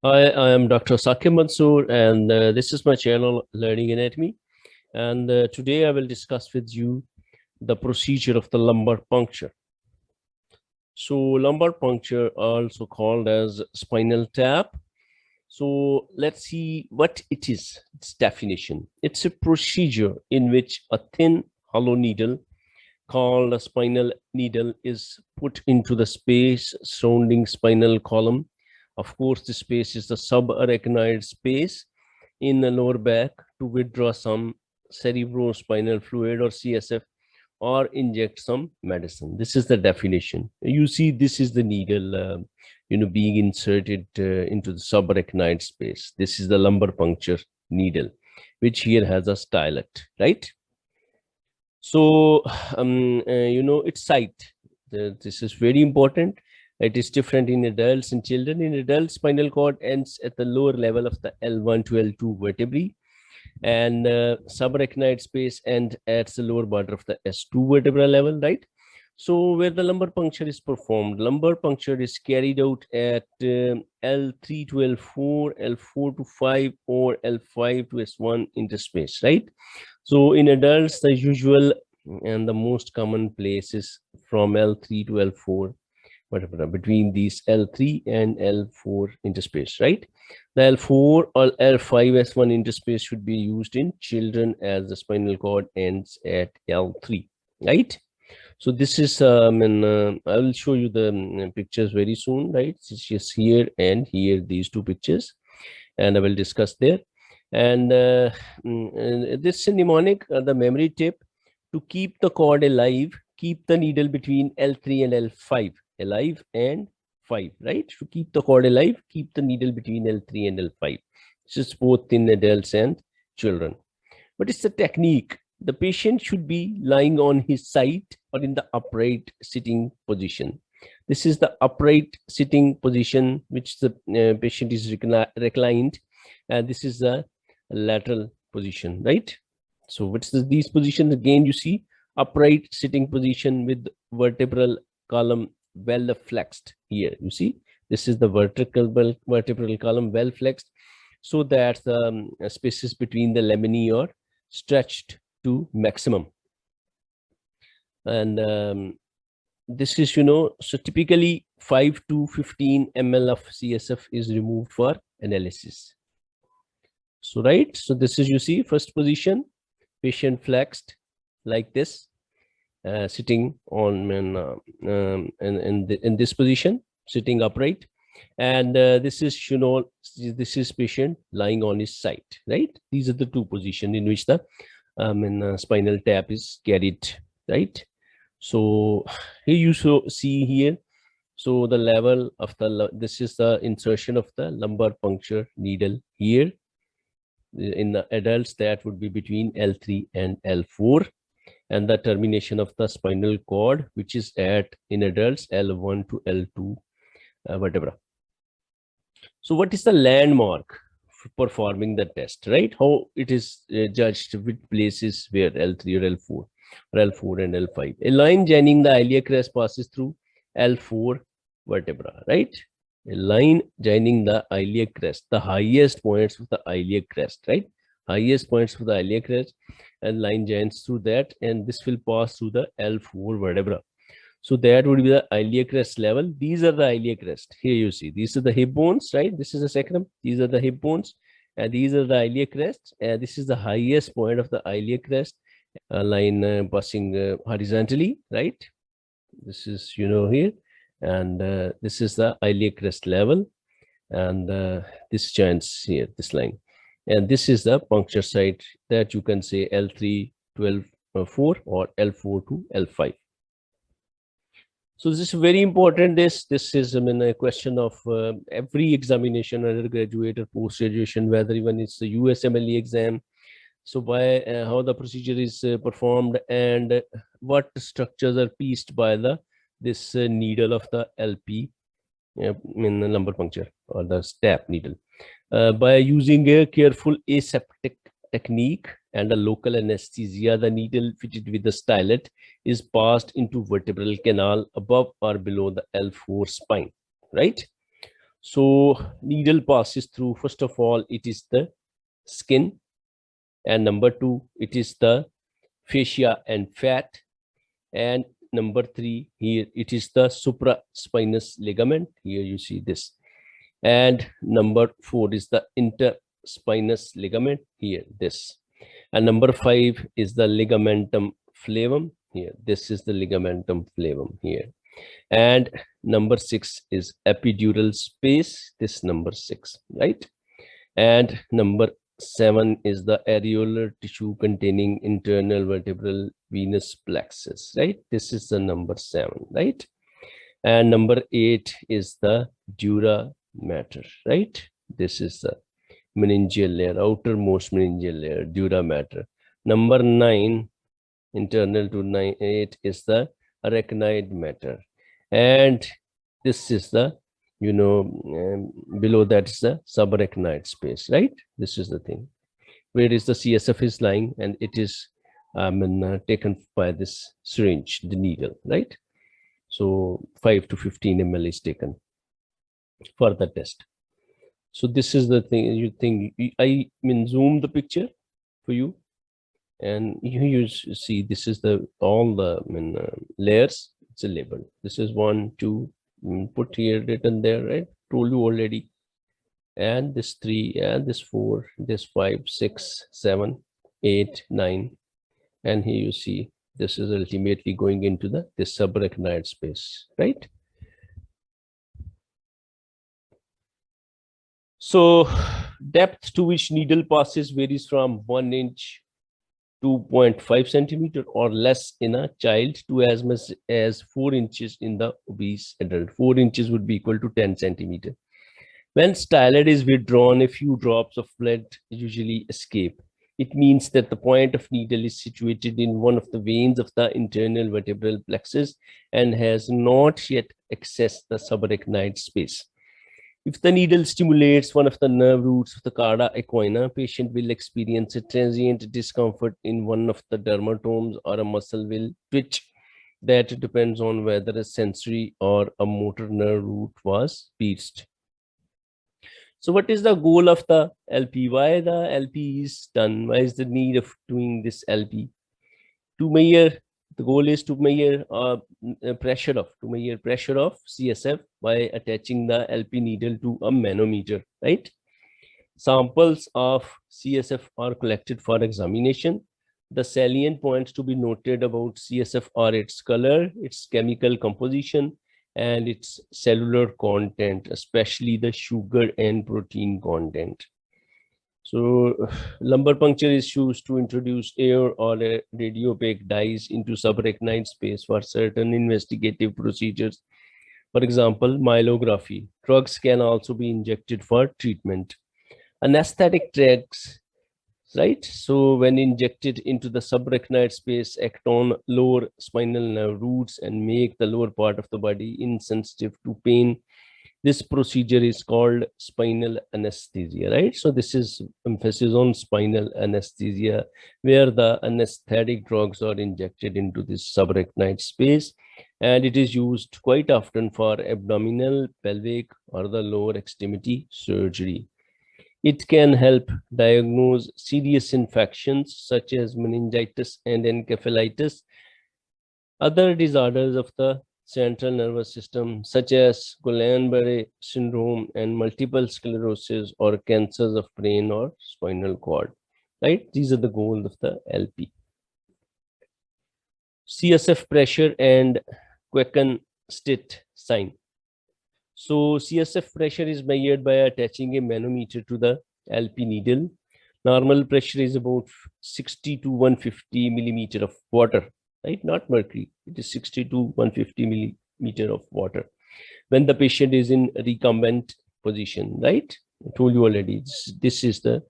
Hi, I am Dr. Sakib Mansoor, and this is my channel, Learning Anatomy. And today I will discuss with you the procedure of the lumbar puncture. So, lumbar puncture, also called as spinal tap. So, let's see what it is. Its definition. It's a procedure in which a thin, hollow needle called a spinal needle is put into the space surrounding spinal column. Of course, the space is the subarachnoid space in the lower back to withdraw some cerebrospinal fluid or CSF or inject some medicine. This is the definition. You see, this is the needle, being inserted into the subarachnoid space. This is the lumbar puncture needle, which here has a stylet, right? So, its site. This is very important. It is different in adults and children. In adults, spinal cord ends at the lower level of the L1 to L2 vertebrae, and subarachnoid space and at the lower border of the S2 vertebral level, right? So where the lumbar puncture is performed, lumbar puncture is carried out at L3 to L4, L4 to 5, or L5 to S1 interspace, right? So in adults, the usual and the most common place is from L3 to L4, whatever, between these L3 and L4 interspace, right? The L4 or L5S1 interspace should be used in children as the spinal cord ends at L3, right? So this is, I will show you the pictures very soon, right? It's just here and here, these two pictures, and I will discuss there. And this mnemonic, the memory tip, to keep the cord alive, keep the needle between L3 and L5, alive and 5, right? To keep the cord alive, keep the needle between L3 and L5. This is both in adults and children. But it's a technique. The patient should be lying on his side or in the upright sitting position. This is the upright sitting position which the patient is reclined, and this is the lateral position, right? So what's these positions? Again, you see upright sitting position with vertebral column well flexed. Here you see this is the vertebral column well flexed, so that the spaces between the laminae are stretched to maximum. And this is, so typically 5 to 15 ml of CSF is removed for analysis. So, right, so this is, you see, first position, patient flexed like this, sitting on in this position, sitting upright. And this is, this is patient lying on his side, right? These are the two positions in which the spinal tap is carried, right? So here you see here, so the level of the, this is the insertion of the lumbar puncture needle here. In the adults, that would be between L3 and L4, and the termination of the spinal cord, which is at, in adults, L1 to L2 vertebra. So what is the landmark for performing the test, right? How it is judged, which places where L3 or L4 or L4 and L5. A line joining the iliac crest passes through L4 vertebra, right? A line joining the iliac crest, the highest points of the iliac crest, right? Highest points of the iliac crest, and line joins through that, and this will pass through the L4 vertebra. So that would be the iliac crest level. These are the iliac crest. Here you see, these are the hip bones, right? This is the sacrum. These are the hip bones, and these are the iliac crest. And this is the highest point of the iliac crest. A line passing horizontally, right? This is, here, and this is the iliac crest level, and this joins here, this line, and this is the puncture site that you can say L3 to L4 or L4 to L5. So this is very important. This is, a question of every examination, undergraduate or post graduation, whether even it's the USMLE exam. So by how the procedure is performed, and what structures are pieced by this needle of the LP in the lumbar puncture or the stap needle. By using a careful aseptic technique and a local anesthesia, the needle fitted with the stylet is passed into vertebral canal above or below the L4 spine, right? So needle passes through, first of all, it is the skin, and number two, it is the fascia and fat, and number three, here it is the supraspinous ligament, here you see this, and number four is the interspinous ligament, here this, and number five is the ligamentum flavum, here this is the ligamentum flavum here, and number six is epidural space, this number six, right? And number seven is the areolar tissue containing internal vertebral venous plexus, right? This is the number seven, right? And number eight is the dura mater, right? This is the meningeal layer, outermost meningeal layer, dura mater. Number nine, internal to 8 is the arachnoid mater, and this is the, you know, below that is the subarachnoid space, right? This is the thing where is the CSF is lying, and it is taken by this syringe, the needle, right? So 5 to 15 ml is taken for the test. So this is the thing, you think I mean zoom the picture for you, and you see this is the all the layers, it's a label, this is 1 2 put here, written there, right? Told you already. And this 3, and this 4, this 5 6 7 8 9, and here you see this is ultimately going into the this subarachnoid space, right? So depth to which needle passes varies from 1 inch 2.5 centimeter or less in a child to as much as 4 inches in the obese adult. 4 inches would be equal to 10 centimeter. When stylet is withdrawn, a few drops of blood usually escape. It means that the point of needle is situated in one of the veins of the internal vertebral plexus and has not yet accessed the subarachnoid space. If the needle stimulates one of the nerve roots of the cauda equina, patient will experience a transient discomfort in one of the dermatomes, or a muscle will twitch. That depends on whether a sensory or a motor nerve root was pierced. So what is the goal of the LP? Why the LP is done? Why is the need of doing this LP? To measure, the goal is to measure pressure of CSF by attaching the LP needle to a manometer, right? Samples of CSF are collected for examination. The salient points to be noted about CSF are its color, its chemical composition, and its cellular content, especially the sugar and protein content. So lumbar puncture is used to introduce air or radiopaque dyes into subarachnoid space for certain investigative procedures. For example, myelography. Drugs can also be injected for treatment. Anesthetic drugs, right? So when injected into the subarachnoid space, act on lower spinal nerve roots and make the lower part of the body insensitive to pain. This procedure is called spinal anesthesia, right? So this is emphasis on spinal anesthesia, where the anesthetic drugs are injected into this subarachnoid space, and it is used quite often for abdominal, pelvic, or the lower extremity surgery. It can help diagnose serious infections such as meningitis and encephalitis, other disorders of the central nervous system such as Guillain-Barré syndrome and multiple sclerosis, or cancers of brain or spinal cord, right? These are the goals of the LP. CSF pressure and Queckenstedt sign. So CSF pressure is measured by attaching a manometer to the LP needle. Normal pressure is about 60 to 150 millimeter of water, right? Not mercury. It is 60 to 150 millimeter of water when the patient is in recumbent position, right? I told you already. This is the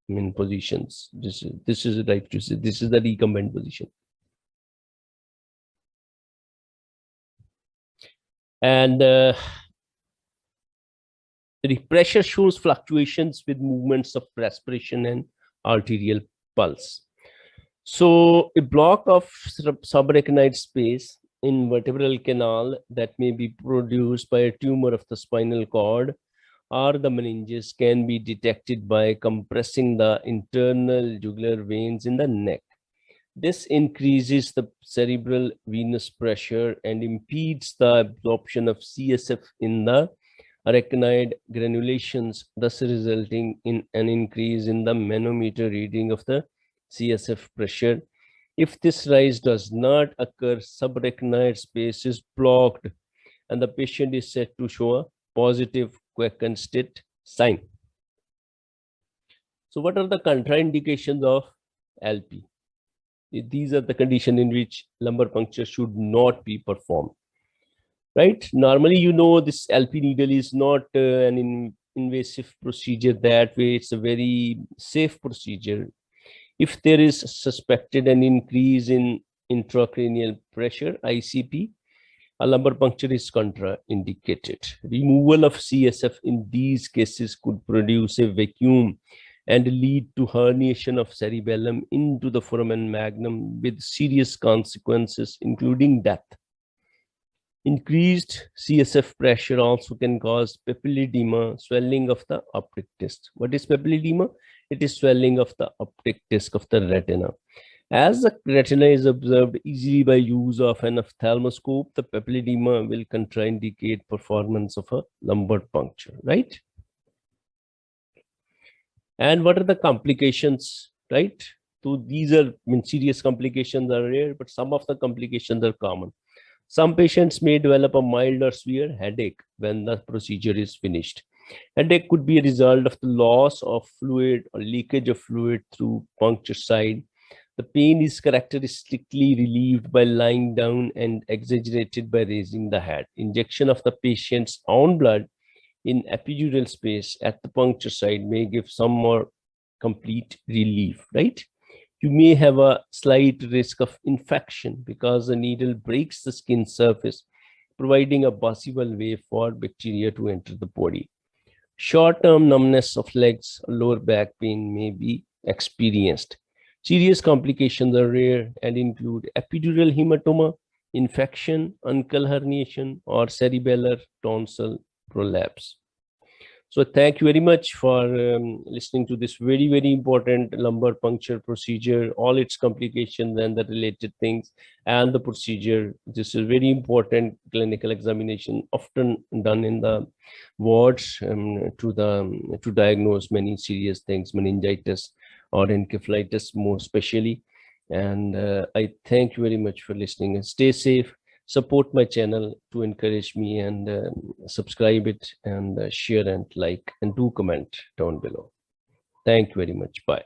main positions. This is right to say. This is the recumbent position. And the pressure shows fluctuations with movements of respiration and arterial pulse. So a block of subarachnoid space in vertebral canal that may be produced by a tumor of the spinal cord or the meninges can be detected by compressing the internal jugular veins in the neck. This increases the cerebral venous pressure and impedes the absorption of CSF in the arachnoid granulations, thus resulting in an increase in the manometer reading of the CSF pressure. If this rise does not occur, subarachnoid space is blocked and the patient is said to show a positive Queckenstedt sign. So what are the contraindications of LP? These are the conditions in which lumbar puncture should not be performed. Right? Normally, this LP needle is not an invasive procedure. That way, it's a very safe procedure. If there is suspected an increase in intracranial pressure, ICP, a lumbar puncture is contraindicated. Removal of CSF in these cases could produce a vacuum and lead to herniation of cerebellum into the foramen magnum with serious consequences, including death. Increased CSF pressure also can cause papilledema, swelling of the optic disc. What is papilledema? It is swelling of the optic disc of the retina. As the retina is observed easily by use of an ophthalmoscope, the papilledema will contraindicate performance of a lumbar puncture, right? And what are the complications, right? So these are, serious complications are rare, but some of the complications are common. Some patients may develop a mild or severe headache when the procedure is finished. Headache could be a result of the loss of fluid or leakage of fluid through puncture site. The pain is characteristically relieved by lying down and exaggerated by raising the head. Injection of the patient's own blood in epidural space at the puncture site may give some more complete relief, right? You may have a slight risk of infection because the needle breaks the skin surface, providing a possible way for bacteria to enter the body. Short-term numbness of legs or lower back pain may be experienced. Serious complications are rare and include epidural hematoma, infection, uncal herniation, or cerebellar tonsil prolapse. So thank you very much for listening to this very, very important lumbar puncture procedure, all its complications and the related things and the procedure. This is very important clinical examination, often done in the wards to diagnose many serious things, meningitis or encephalitis more especially. And I thank you very much for listening and stay safe. Support my channel to encourage me and subscribe it and share and like and do comment down below. Thank you very much. Bye.